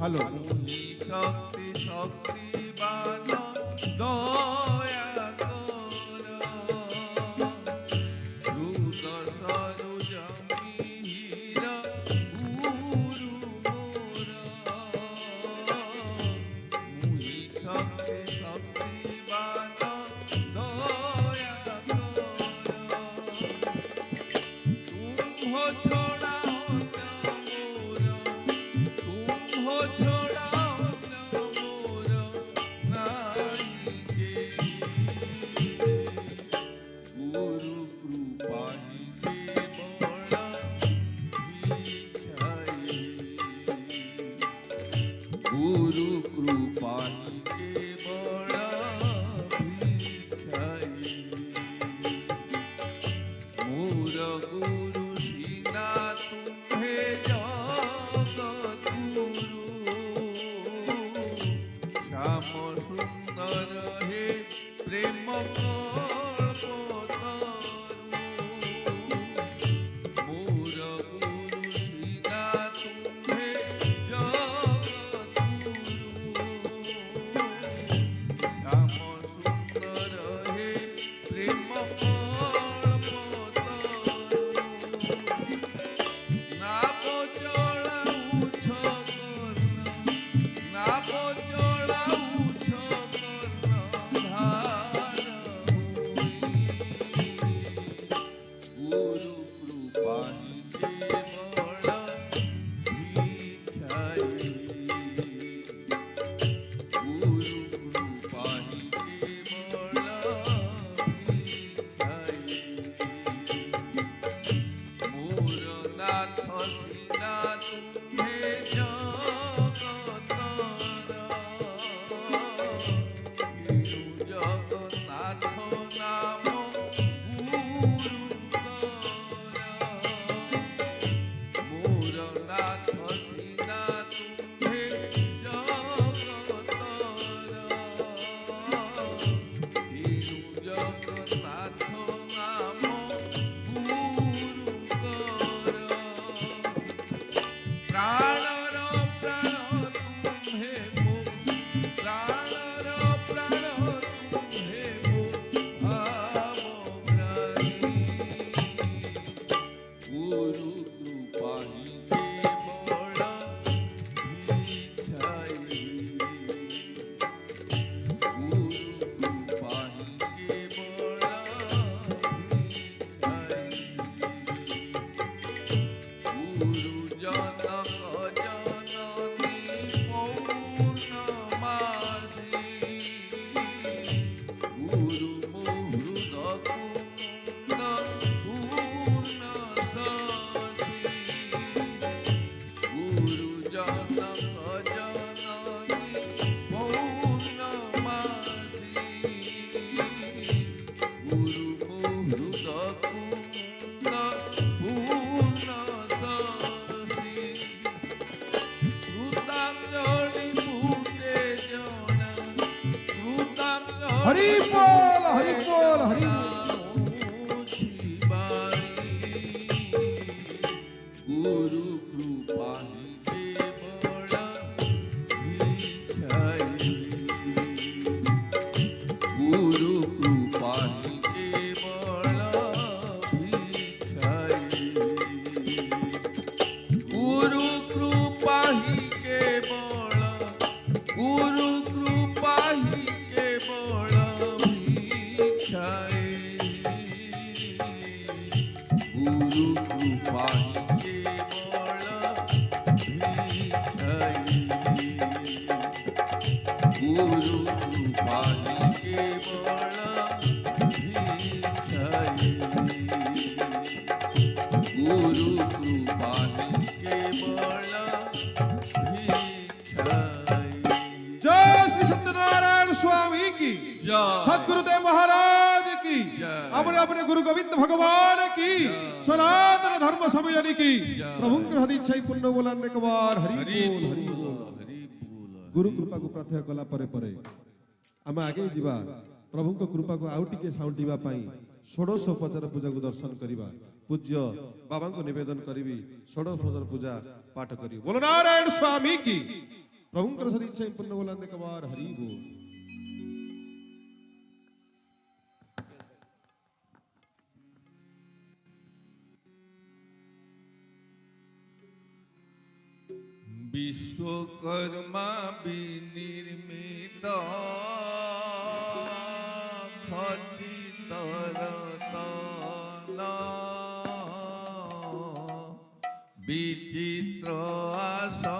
Hello शक्ति शक्तिवान दया हरि बोल हरि बोल हरि गुरु कृपा गुरु कृपा गुरु कृपा ही केवल गुरु कृपा ही केवल भिक्षाए गुरु कृपा ही केवल भिक्षाए गुरु कृपा ही केवल भिक्षाए गुरु कृपा ही केवल जय श्री सत्यनारायण स्वामी की सद्गुरुदेव महाराज की अपने अपने गुरु गोविंद भगवान की सनातन धर्म समयनी की प्रभु हरि इच्छा पूर्ण बोलान एक बार हरि बोल हरि बोल गुरु कृपा को प्रार्थना कला परे परे आम आगे जीवा प्रभु को कृपा को आउ टिके साउंटिबा पई षोडशोपचार पूजा को दर्शन करवा पूज्य बाबा को निवेदन करी षोडशोपचार पूजा पाठ करी। बोलो नारायण स्वामी की। प्रभुंकर सदी इच्छा पूर्ण बोला कबार हरि बोल। विश्वकर्मा विनिर्मित खचित रतन विचित्र आसन